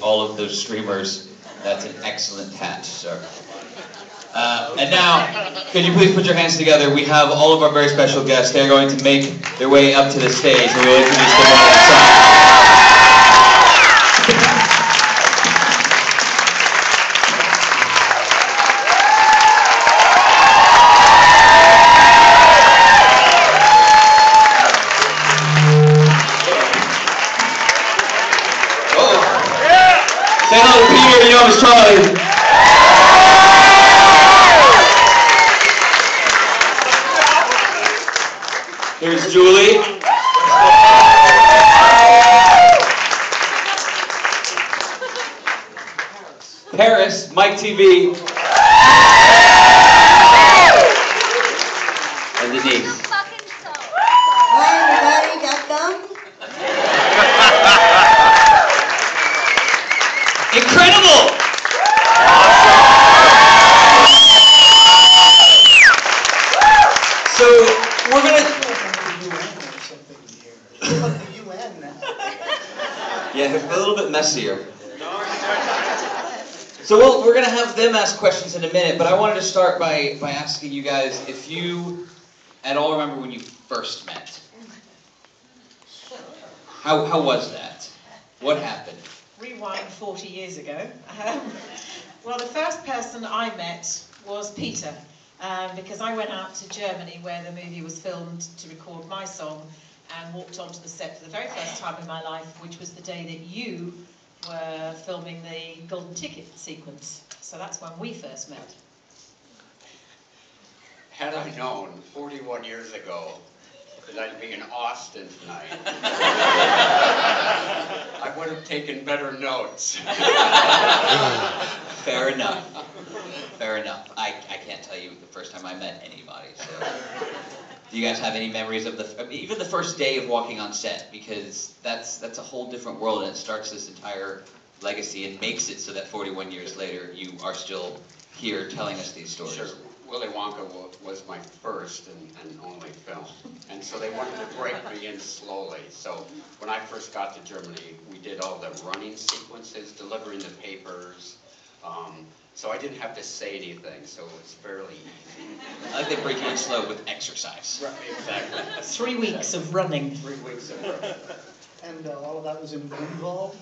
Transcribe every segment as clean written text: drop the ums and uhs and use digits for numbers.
all of those streamers. That's an excellent catch, sir. And now, could you please put your hands together? We have all of our very special guests. They're going to make their way up to the stage, and we'll introduce them one at a time. Say hello to Peter, you know him as Charlie. Here's Julie. Paris, Mike TV. And Denise. Hi everybody, got them? Incredible! So we're gonna. Yeah, a little bit messier. So we're gonna have them ask questions in a minute, but I wanted to start by asking you guys if you at all remember when you first met. How was that? What happened? Rewind 40 years ago. Well, the first person I met was Peter, because I went out to Germany where the movie was filmed to record my song and walked onto the set for the very first time in my life, which was the day that you were filming the Golden Ticket sequence. So that's when we first met. Had I known 41 years ago that I'd be in Austin tonight, I would have taken better notes. Fair enough. Fair enough. I can't tell you the first time I met anybody. So, do you guys have any memories of even the first day of walking on set? Because that's a whole different world, and it starts this entire legacy and makes it so that 41 years later you are still here telling us these stories. Sure. Willy Wonka was my first and only film, and so they wanted to break me in slowly. So when I first got to Germany, we did all the running sequences, delivering the papers, so I didn't have to say anything, so it was fairly easy. I like they break you in slow with exercise. Right, exactly. 3 weeks of running. 3 weeks of running. And all of that was in Grunwald,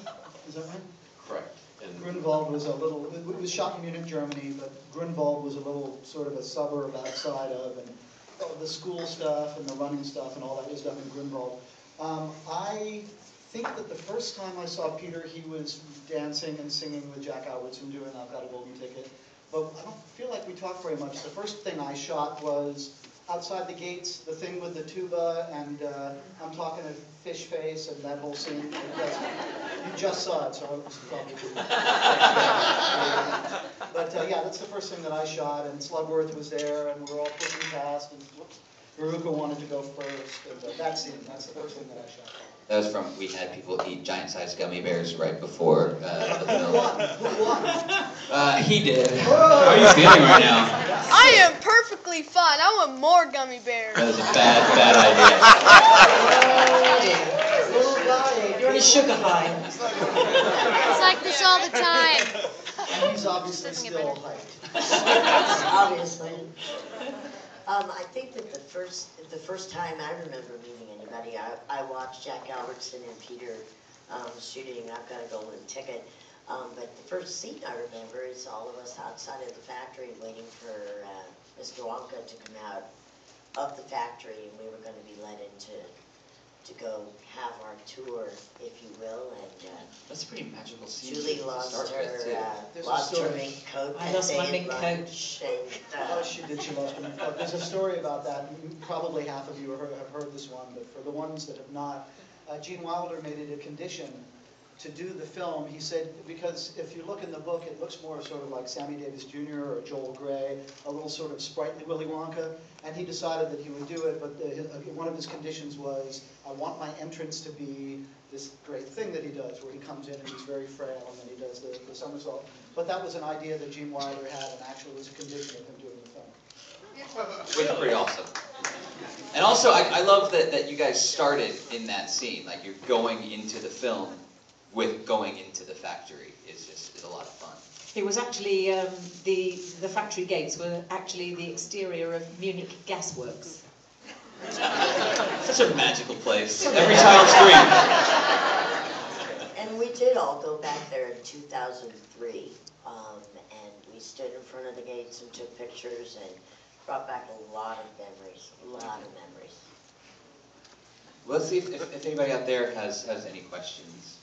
is that right? Correct. And Grunwald was it was shot in Munich, Germany, but Grunwald was a little sort of a suburb outside of, and the school stuff and the running stuff and all that was done in Grunwald. I think that the first time I saw Peter, he was dancing and singing with Jack Albertson doing I've Got a Golden Ticket, but I don't feel like we talked very much. The first thing I shot was outside the gates, the thing with the tuba, and I'm talking to Fish Face and that whole scene. You just saw it, so I was probably But yeah, that's the first thing that I shot, and Slugworth was there, and we were all pushing past, and whoops, Veruca wanted to go first, and that scene, that's the first thing that I shot. That was from, we had people eat giant-sized gummy bears right before the film. Who won? He did. How are you feeling right now? I am perfectly fine. I want more gummy bears. That was a bad idea. Little guy. You're on a sugar high. It's like this all the time. And he's obviously still hyped. Obviously. I think that the first time I remember meeting anybody, I watched Jack Albertson and Peter shooting I've Got a Golden Ticket. But the first scene I remember is all of us outside of the factory waiting for Mr. Wonka to come out of the factory, and we were going to be let in to go have our tour, if you will. And That's a pretty magical scene. Julie lost her mink coat. I lost my mink coat. She did. She lost her mink coat. There's a story about that. Probably half of you have heard this one, but for the ones that have not, Gene Wilder made it a condition to do the film. He said, because if you look in the book, it looks more sort of like Sammy Davis Jr. or Joel Grey, a little sort of sprightly Willy Wonka, and he decided that he would do it, but one of his conditions was, I want my entrance to be this great thing that he does, where he comes in and he's very frail, and then he does the somersault. But that was an idea that Gene Wilder had, and actually was a condition of him doing the film. Which is pretty awesome. And also, I love that you guys started in that scene, like you're going into the film with going into the factory. factory is a lot of fun. It was actually, the factory gates were actually the exterior of Munich gasworks. Such a magical place. Every child's dream. And we did all go back there in 2003, and we stood in front of the gates and took pictures and brought back a lot of memories, Let's see if anybody out there has any questions.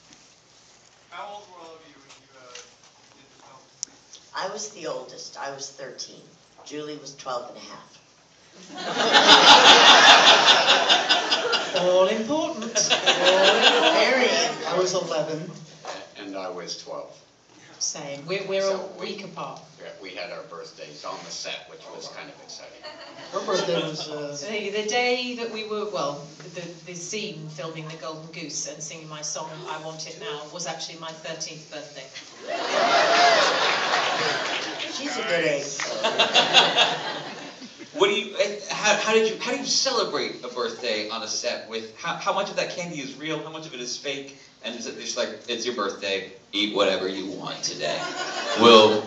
How old were all of you when you did the film? I was the oldest. I was 13. Julie was 12 and a half. All important. Very. I was 11. And I was 12. Same. We're So a week apart. We had our birthdays on the set, which was kind of exciting. Her birthday was, The day that we were, well, the scene filming The Golden Goose and singing my song, I Want It Now, was actually my 13th birthday. She's a good age. What do you? How do you celebrate a birthday on a set? With how much of that candy is real? How much of it is fake? And is it just like, it's your birthday, eat whatever you want today. We'll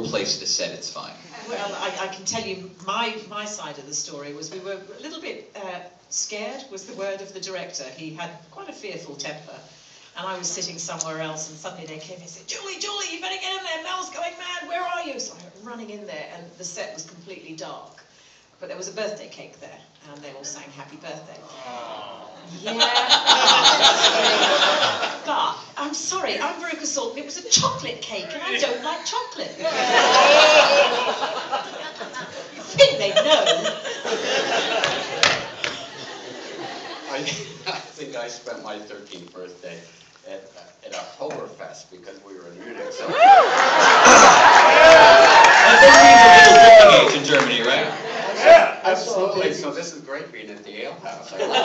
replace the set. It's fine. Well, I can tell you my side of the story was we were a little bit scared, was the word of the director. He had quite a fearful temper. And I was sitting somewhere else, and suddenly they came and said, Julie, you better get in there, Mel's going mad, where are you? So I went running in there, and the set was completely dark. But there was a birthday cake there, and they all sang happy birthday. Yeah. But, I'm sorry, I'm Veruca Salt, it was a chocolate cake, and I don't like chocolate. You think they'd know? I think I spent my 13th birthday at Oktoberfest because we were in Munich. So. That means a little drinking age in Germany, right? Yeah, absolutely. So this is great being at the ale house. I love it.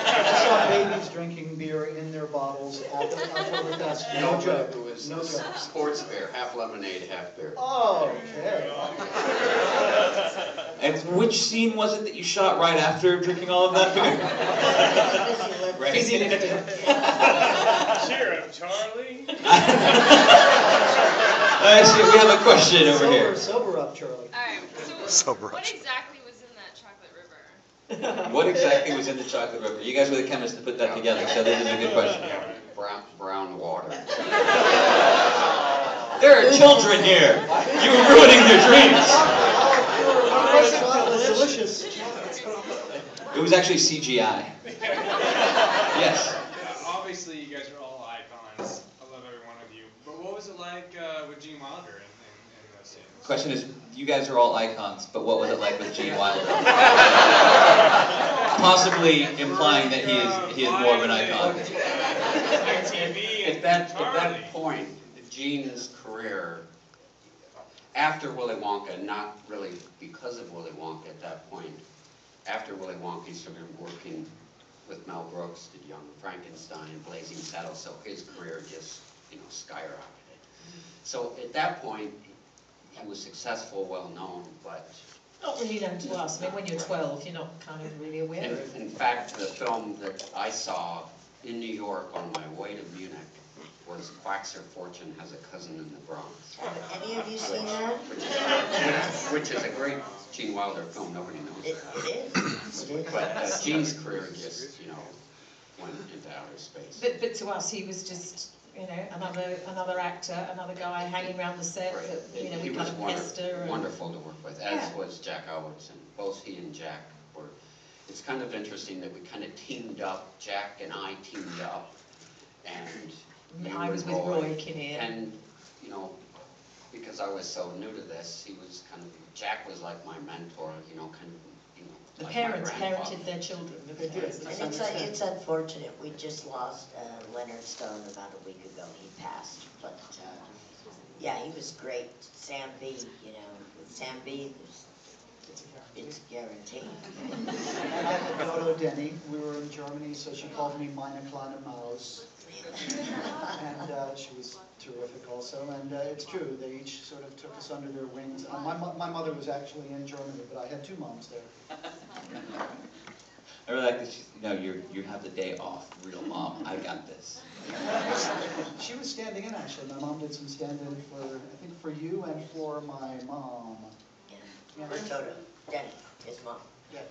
I saw babies drinking beer in their bottles at the Oktoberfest. No joke. It was No joke. sports beer, half lemonade, half beer. Oh, okay. And which scene was it that you shot right after drinking all of that beer? Right. Cheer up, Charlie. I see. We have a question over here. Sober up, Charlie. Alright, so what exactly was in that chocolate river? What exactly was in the chocolate river? You guys were the chemists to put that together, so this is a good question. Brown water. There are children here. You were ruining their dreams. Delicious. It was actually CGI. Yes. Obviously, you guys are all icons. I love every one of you. But what was it like with Gene Wilder in those scenes? Question is, you guys are all icons, but what was it like with Gene Wilder? Possibly implying that he is more of an icon. At that point, Gene's career, after Willy Wonka, not really because of Willy Wonka at that point, after Willy Wonka, he started working with Mel Brooks, did Young Frankenstein, Blazing Saddles, so his career just, skyrocketed. So at that point, he was successful, well known, but... Not really known to us. I mean, when you're 12, you're not kind of really aware of it. In fact, the film that I saw in New York on my way to Munich was Quacks Her Fortune Has a Cousin in the Bronx. Have any of you seen that? Which is a great Gene Wilder film, nobody knows It is. But Gene's career just, went into outer space. But to us, he was just, another actor, another guy hanging around the set that, He we was kind of pester. wonderful to work with, as was Jack Albertson. Both he and Jack were, it's kind of interesting that we kind of teamed up, Jack and I teamed up, and I was with Roy Kinnear. And, because I was so new to this, he was Jack was like my mentor, The like parents my grandfather. parented their children. And it's unfortunate. We just lost Leonard Stone about a week ago. He passed. But, yeah, he was great. Sam B, with Sam B, it's guaranteed. I met with Dodo Denny. We were in Germany, so she called me Meine kleine Maus. And she was terrific also. And it's true, they each sort of took us under their wings. My mother was actually in Germany, but I had two moms there. I really like that she's, you have the day off, real mom, I got this. She was standing in, actually. My mom did some stand-in for, I think, for you and for my mom. Yeah. For Toto, Danny, his mom. Yeah.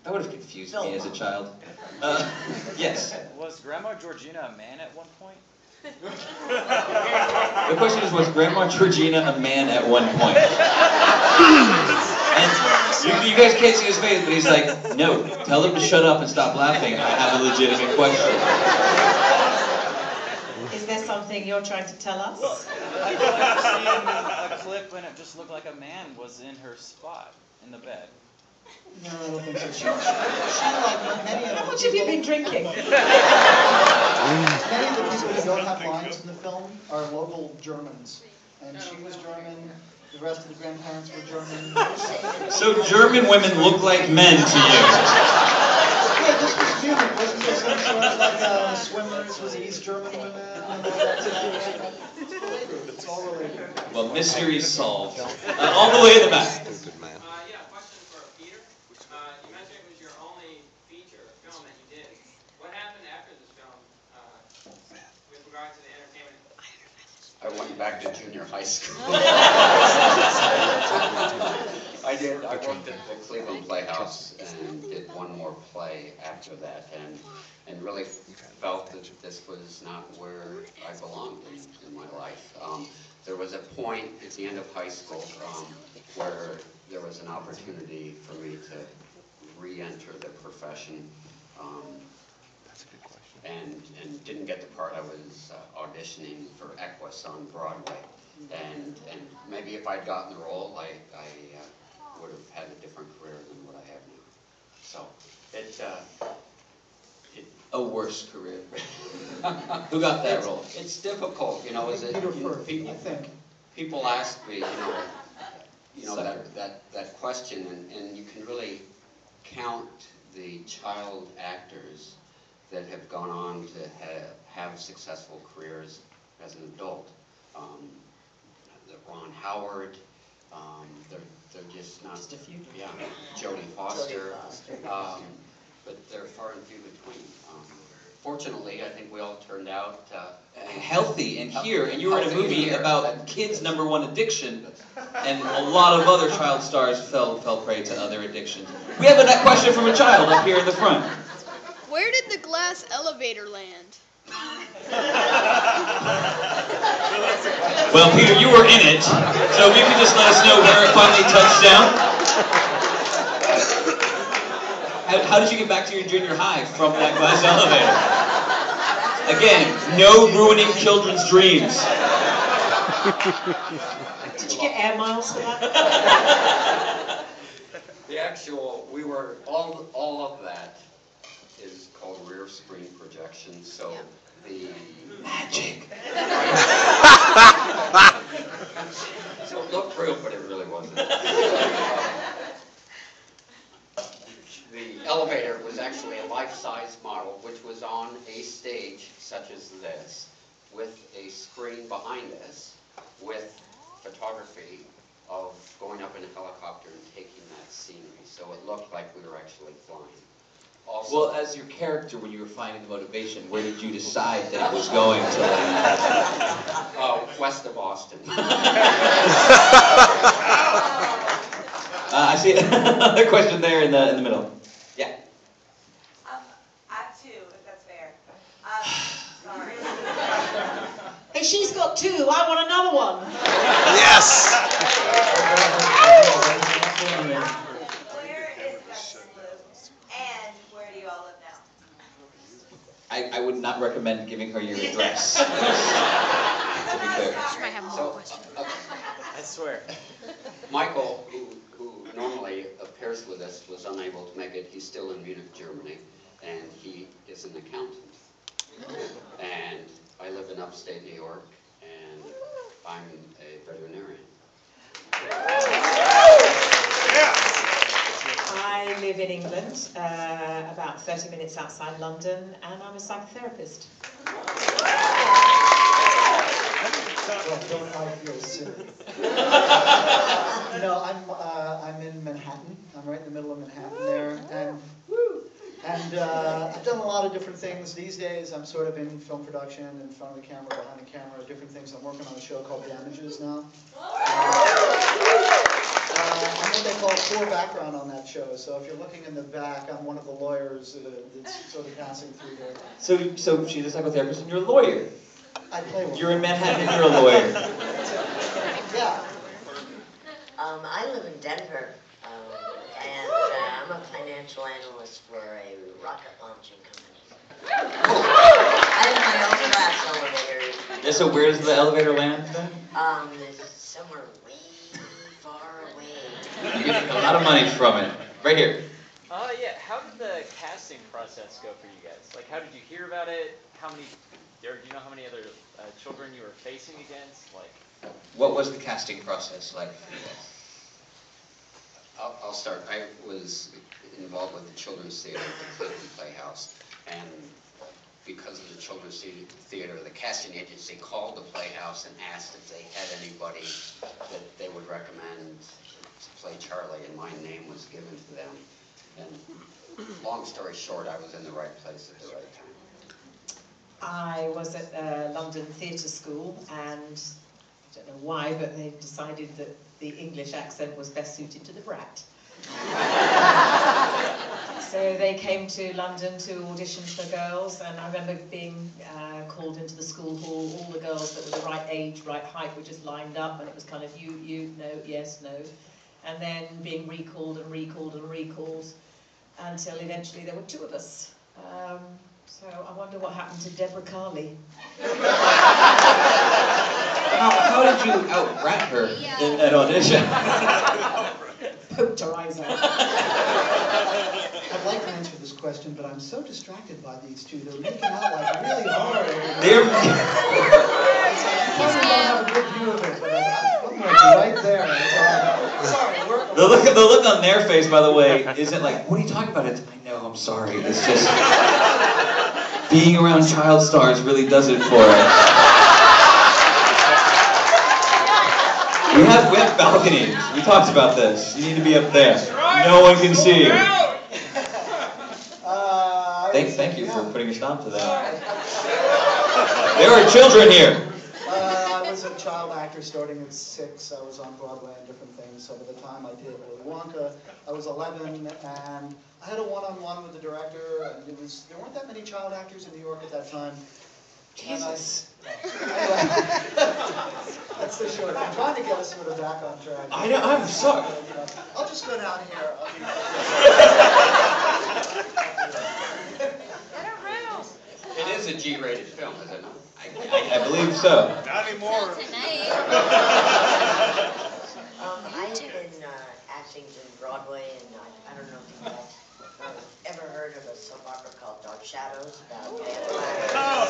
That would have confused me as a child. Yes. Was Grandma Georgina a man at one point? The question is, was Grandma Georgina a man at one point? And you guys can't see his face, but he's like, no, tell him to shut up and stop laughing. I have a legitimate question. Is there something you're trying to tell us? I thought I've seen a clip when it just looked like a man was in her spot in the bed. No, I don't think so. She like many of the How much have you been drinking? Many of the people who don't have lines in the film are local Germans. And she was German, the rest of the grandparents were German. So German women look like men to you? Yeah, this was Munich. Wasn't there some sort of like swimmers was East German women and all that stuff? It's related. It's all related. Well, mystery solved. All the way to the back. Yeah, question for Peter. You mentioned it was your only feature film that you did. What happened after this film with regard to the entertainment? I went back to junior high school. I worked at the Cleveland Playhouse and did one more play after that, and really felt that this was not where I belonged in my life. There was a point at the end of high school where there was an opportunity for me to re-enter the profession, and didn't get the part. I was auditioning for Equus on Broadway, and maybe if I'd gotten the role, I would have had a different career than what I have now. So A worse career. Who got that role? It's difficult, is it? People ask me, that question, and you can really count the child actors that have gone on to have successful careers as an adult. Ron Howard, they're just not. Just a few. Yeah, Jodie Foster. But they're far and few between. Fortunately, I think we all turned out healthy and here, and you were in a movie about kids' #1 addiction, and a lot of other child stars fell prey to other addictions. We have a question from a child up here in the front. Where did the glass elevator land? Well, Peter, you were in it, so if you could just let us know where it finally touched down. How did you get back to your junior high from that glass elevator? Again, no ruining children's dreams. Did you get air miles for that? we were, all of that is called rear screen projection, so the magic. So it looked real, but it really wasn't. The elevator was actually a life-size model, which was on a stage such as this, with a screen behind us, with photography of going up in a helicopter and taking that scenery. So it looked like we were actually flying. Also, Well, as your character, when you were finding the motivation, where did you decide that it was going to land? West of Boston. I see another question there in the middle. Yeah. I have two, if that's fair. Sorry. Hey, she's got two. I want another one. Yes! Where is Betsy and where do you all live now? I would not recommend giving her your address. To be fair. She might have more questions. I swear. Michael, who normally appears with us, was unable to make it. He's still in Munich, Germany, and he is an accountant. And I live in upstate New York, and I'm a veterinarian. I live in England, about 30 minutes outside London, and I'm a psychotherapist. Well, don't I feel silly? I'm in Manhattan. I'm right in the middle of Manhattan there, and And I've done a lot of different things. These days, I'm sort of in film production, in front of the camera, behind the camera, different things. I'm working on a show called Damages now. I'm what they call poor background on that show. So if you're looking in the back, I'm one of the lawyers that's sort of passing through there. So she's a psychotherapist and you're a lawyer. I play one. You're in Manhattan and you're a lawyer. Yeah. I live in Denver, and I'm a financial analyst for a rocket launching company. I have my own glass elevator. Yeah, so where does the elevator land then? It's somewhere way far away. You get a lot of money from it. Right here. Yeah. How did the casting process go for you guys? Like, how did you hear about it? How many, or do you know how many other children you were facing against? Like, What was the casting process like for you guys? I'll start. I was involved with the Children's Theater at the Clinton Playhouse, and because of the Children's Theater, the casting agency called the Playhouse and asked if they had anybody that they would recommend to play Charlie, and my name was given to them. And long story short, I was in the right place at the right time. I was at London Theatre School, and I don't know why, but they decided that the English accent was best suited to the brat. So they came to London to audition for girls, and I remember being called into the school hall. All the girls that were the right age, right height were just lined up, and it was kind of you, no, yes, no. And then being recalled and recalled and recalled until eventually there were two of us. So I wonder what happened to Deborah Carley. How did you out-rat her in that audition? Poked her eyes out. I'd like to answer this question, but I'm so distracted by these two. They're making out like really hard. They're... I probably don't have a good view of it, but I'm like right there. Sorry, The look on their face, by the way, isn't like, what are you talking about? It's, I know, I'm sorry. It's just, being around child stars really does it for us. We have balconies. We talked about this. You need to be up there. No one can see you. Thank you for putting a stop to that. There are children here. I was a child actor starting at 6. I was on Broadway and different things. So by the time I did Willy Wonka, I was 11, and I had a one-on-one with the director. And there weren't that many child actors in New York at that time. Jesus. Anyway, that's the short. I'm trying to get us sort of back on track. I know. I'm sorry. I'll just go down here. It is a G-rated film, is it not? I believe so. Not anymore. I've been acting in Broadway, and I don't know if you guys ever heard of a soap opera called Dark Shadows about vampires. Oh,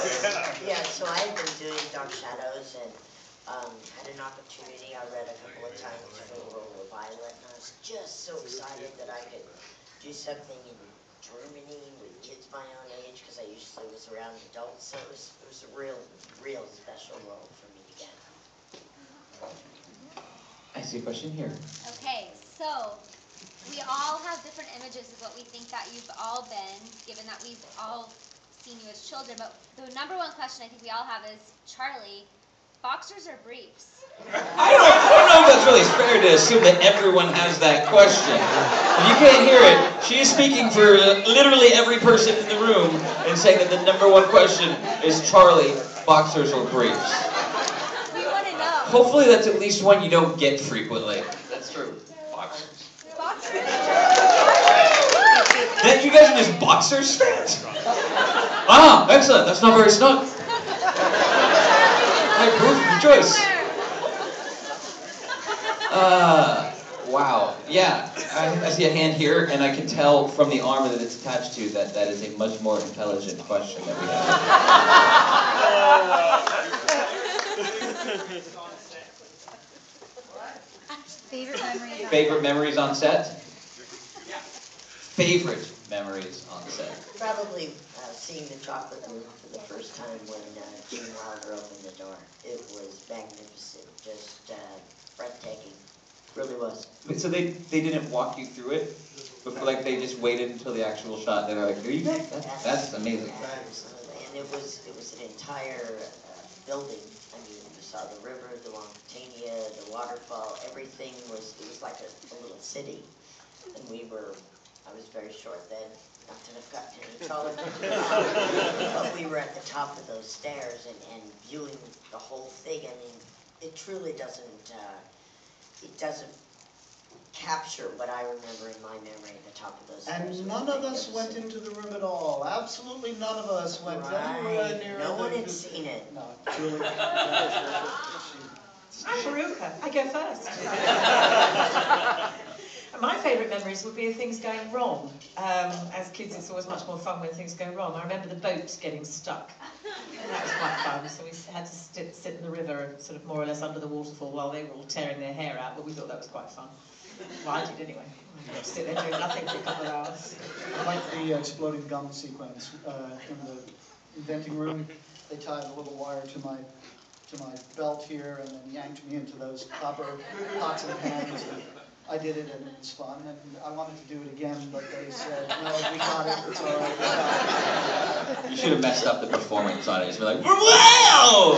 yeah. Yeah, so I've been doing Dark Shadows, and had an opportunity. I read a couple of times for the role of Violet, and I was just so excited that I could do something in Germany with kids my own age, because I usually was around adults, so it was a real special role for me to get. I see a question here. Okay, so we all have different images of what we think that you've all been, given that we've all seen you as children. But the number one question I think we all have is, Charlie, boxers or briefs? I don't know if that's really fair to assume that everyone has that question. If you can't hear it, she is speaking for literally every person in the room and saying that the number one question is, Charlie, boxers or briefs? We want to know. Hopefully that's at least one you don't get frequently. That's true. Boxers. Boxers? Then you guys are just boxers fans? Ah, excellent. That's not very snug. I approve of your choice. Wow. Yeah, I see a hand here, and I can tell from the arm that it's attached to that that is a much more intelligent question that we have. Favorite memories on set? Favorite memories on set? Probably seeing the chocolate room for the first time when Gene Wilder opened the door. It was magnificent, just breathtaking. Really was. So they didn't walk you through it? Before, like they just waited until the actual shot. They're like, "Here you go." That's amazing. Absolutely. And it was an entire building. I mean, you saw the river, the Montania, the waterfall. Everything was, it was like a little city. And I was very short then. Not that I've gotten any taller, but we were at the top of those stairs and viewing the whole thing. I mean, it truly doesn't capture what I remember in my memory at the top of those stairs. And none of us went into the room at all. Absolutely none of us went anywhere near No one had seen it. No, Julie. I'm Veruca. I go first. My favourite memories would be of things going wrong. As kids, it's always much more fun when things go wrong. I remember the boat getting stuck. That was quite fun. So we had to sit in the river and sort of more or less under the waterfall while they were all tearing their hair out, but we thought that was quite fun. Well, I did anyway. I sit there doing nothing for a couple of hours. I like the exploding gum sequence in the inventing room. They tied a little wire to my belt here and then yanked me into those copper pots and pans. And I did it and it was fun, and I wanted to do it again, but they said, no, we got it, it's all right, we got it. You should have messed up the performance on it. Just be like, wow!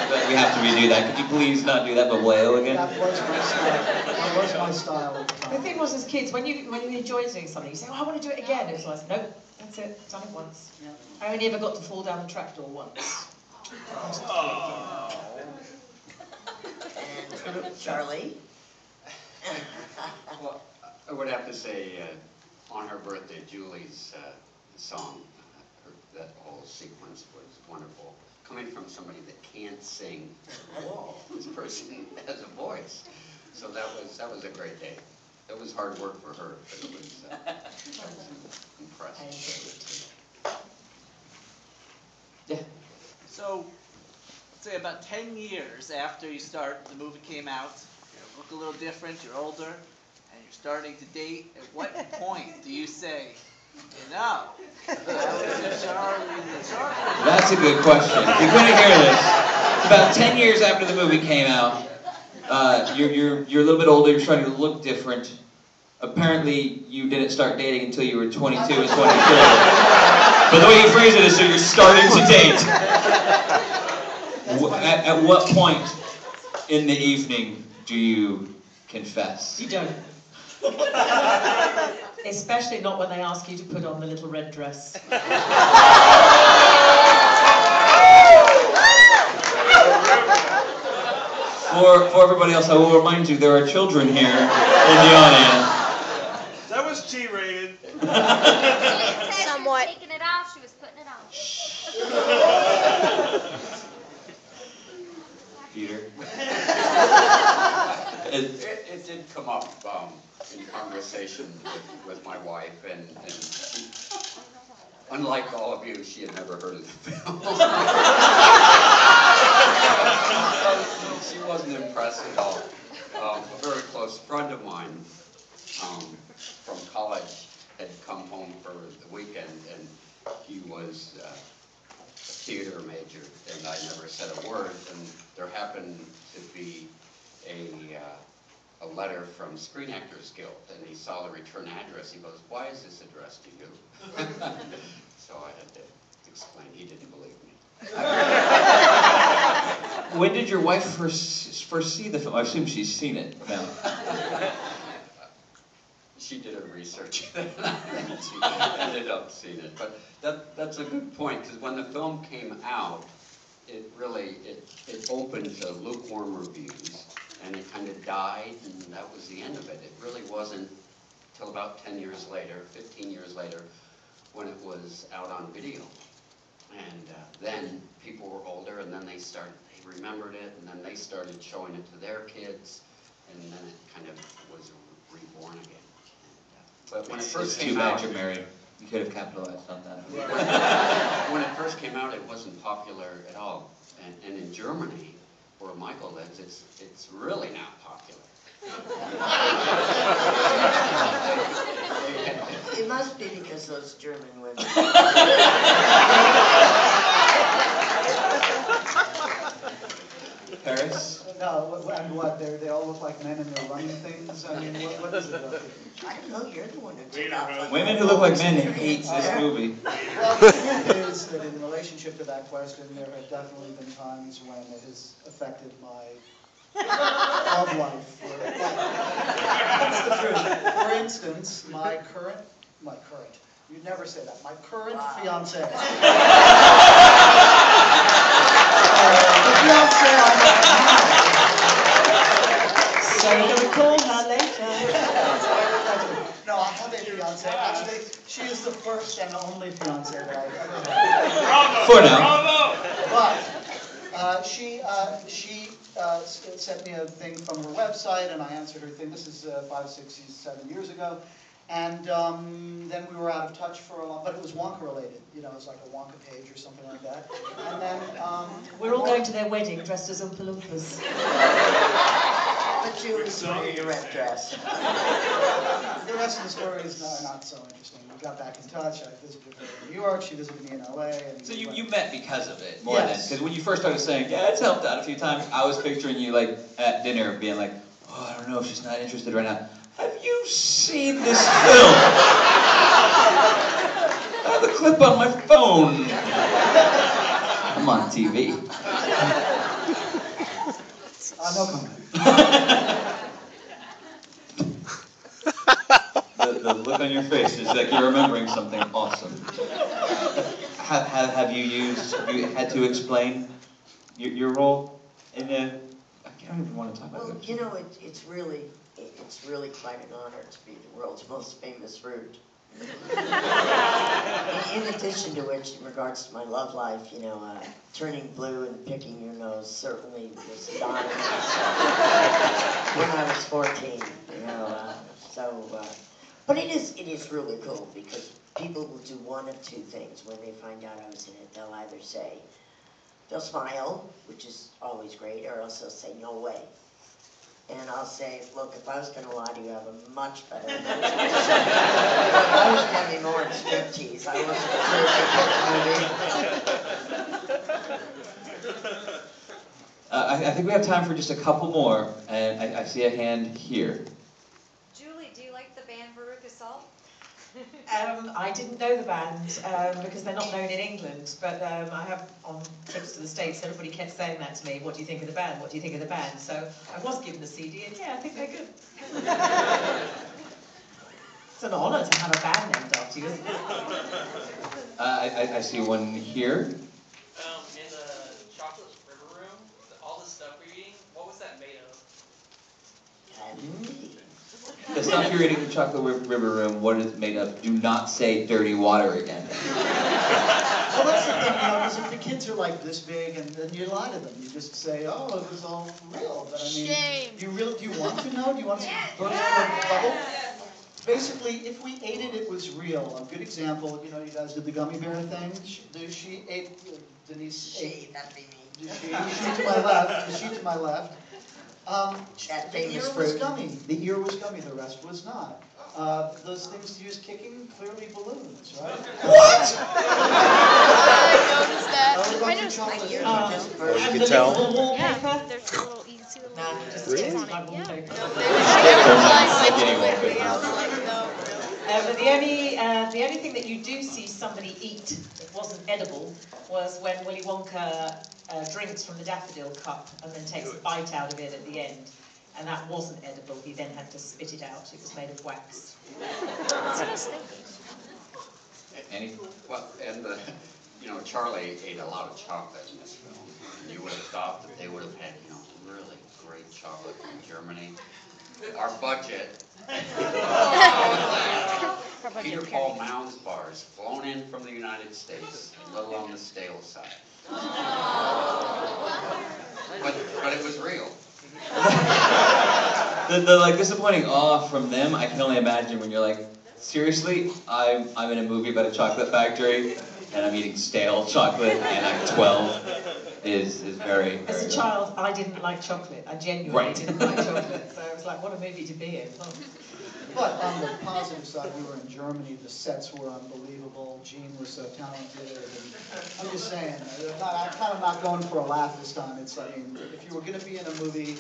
But we have to redo that. Could you please not do that, but wow again? That was my style. That was my style at the time. The thing was, as kids, when you enjoyed doing something, you say, oh, I want to do it again. It was like, nope, that's it, done it once. Yeah. I only ever got to fall down the trapdoor once. And Charlie? Well, I would have to say, on her birthday, Julie's song, that whole sequence was wonderful. Coming from somebody that can't sing, whoa, this person has a voice. So that was a great day. It was hard work for her, but it was impressive. Yeah. So, let's say about 10 years after the movie came out, you look a little different, you're older, and you're starting to date. At what point do you say, That's a good question. If you couldn't hear this, it's about 10 years after the movie came out. You're a little bit older, you're starting to look different. Apparently, you didn't start dating until you were 22 and 23. But the way you phrase it is, so you're starting to date. At what point in the evening do you confess? You don't. Especially not when they ask you to put on the little red dress. For everybody else, I will remind you there are children here in the audience. That was G-rated. Somewhat. She was taking it off, she was putting it on. Peter? It did come up in conversation with my wife, and she, unlike all of you, she had never heard of the film. She wasn't impressed at all. A very close friend of mine from college had come home for the weekend, and he was a theater major, and I never said a word, and there happened to be a letter from Screen Actors Guild, and he saw the return address. He goes, "Why is this addressed to you?" So I had to explain. He didn't believe me. When did your wife first see the film? I assume she's seen it now. She did her research, and she ended up seeing it. But that's a good point, because when the film came out, it opened to lukewarm reviews, and it kind of died, and that was the end of it. It really wasn't till about 10 years later, 15 years later, when it was out on video. And then people were older, and then they remembered it, and then they started showing it to their kids, and then it kind of was reborn again. But when it first came out, too bad you're married. You could have capitalized on that. When it first came out, it wasn't popular at all. And in Germany, where Michael lives, it's really not popular. It must be because those German women. Paris? No, and what, they all look like men and they're running things? I mean, what is it about it? I don't know, you're the one who took off on Women that. who look like men hates this movie. Well, the truth is that in relationship to that question, there have definitely been times when it has affected my love life. That's the truth. For instance, my current, you'd never say that, my current fiance. The fiance I have now. So you're gonna call her later. No, I have a fiance. Actually, she is the first and only fiance that I've ever had. For now. But she sent me a thing from her website, and I answered her thing. This is 5, 6, 7 years ago. And then we were out of touch for a long, but it was Wonka related. You know, it was like a Wonka page or something like that. And then We're all going to their wedding dressed as Oompa Loompas. But you was wearing your red dress. The rest of the story is not so interesting. We got back in touch. I visited her in New York. She visited me in LA. And So you met because of it, more Yes. than, because when you first started saying, yeah, it's helped out a few times, I was picturing you like at dinner being like, oh, I don't know if she's not interested right now. Have you seen this film? I have a clip on my phone. I'm on TV. No comment. The look on your face is like you're remembering something awesome. Have you had to explain your role in the, I don't even want to talk about it. Well, you know, it's really quite an honor to be the world's most famous root. In addition to which, in regards to my love life, you know, turning blue and picking your nose certainly was not when I was 14, you know, but it is really cool because people will do one of two things when they find out I was in it. They'll either say, they'll smile, which is always great, or else they'll say, no way. And I'll say, look, if I was going to lie to you, I have a much better imagination. I was Demi Moore in striptease. I wasn't I think we have time for just a couple more, and I see a hand here. Julie, do you like the band Veruca Salt? I didn't know the band because they're not known in England, but I have on trips to the States, everybody kept saying that to me, what do you think of the band, what do you think of the band? So I was given the CD and yeah, I think they're good. It's an honour to have a band named after you, isn't it? I see one here. In the chocolate river room, all the stuff we're eating, what was that made of? The stuff you're eating in the chocolate river room, what is it made of? Do not say dirty water again. Well, that's the thing, you know, because if the kids are like this big, and then you lie to them, you just say, oh, it was all real. But I mean, Shame. do you want to know? Do you want to burst the bubble? Basically, if we ate it, it was real. A good example, you know, you guys did the gummy bear thing. She ate, Denise ate. that'd be me. She to my left. She to my left. That The ear famous was fruit. gummy. The ear was gummy. The rest was not. Those things used kicking, clearly balloons, right? What? I noticed that. What about I your noticed chocolate? Ears Oh. are just And burst. the tell. little wallpaper? Yeah, there's a little, you can see the No, little. just Really? it's like Yeah. wallpaper. No, they were like Getting literally, I wallpaper. was like, no, really. But the only thing that you do see somebody eat that wasn't edible was when Willy Wonka drinks from the daffodil cup and then takes a bite out of it at the end. And that wasn't edible. He then had to spit it out. It was made of wax. That's what I was thinking. Charlie ate a lot of chocolate in this film. And you would have thought that they would have had, really great chocolate from Germany. Our budget, Peter Paul Mounds bars, flown in from the United States, a little on the stale side. But it was real. The like disappointing awe from them, I can only imagine when you're like, seriously, I'm in a movie about a chocolate factory and I'm eating stale chocolate and I'm 12 is very, As very a child, I didn't like chocolate. I genuinely Right. didn't like chocolate. So it was like, what a movie to be in. Oh. But on the positive side, we were in Germany, the sets were unbelievable, Gene was so talented, and I'm just saying, I'm kind of not going for a laugh this time. It's, I mean, if you were going to be in a movie,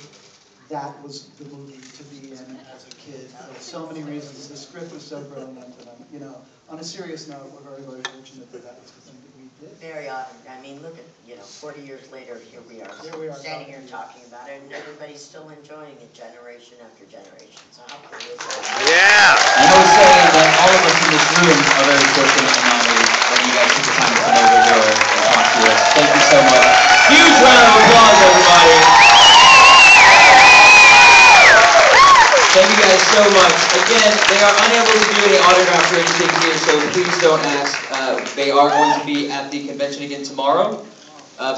that was the movie to be in as a kid for so many reasons. The script was so brilliant, and you know, on a serious note, we're very, very fortunate that that was the thing that we did. Very honored. I mean, look at, 40 years later, here we are. Here we are standing here talking talking about it, and everybody's still enjoying it generation after generation. So how cool is that? Yeah. I was saying that all of us in this room are very fortunate and honored that you guys took the time to come over here and talk to us. Thank you so much. Huge round of applause, everybody. Thank you guys so much. Again, they are unable to do any autographs or anything here, so please don't ask. They are going to be at the convention again tomorrow,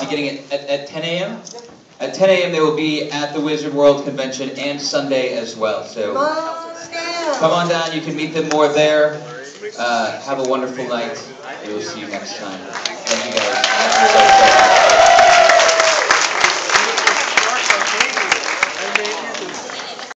beginning at 10 a.m. At 10 a.m. they will be at the Wizard World Convention and Sunday as well. So come on down. You can meet them more there. Have a wonderful night. We will see you next time. Thank you guys.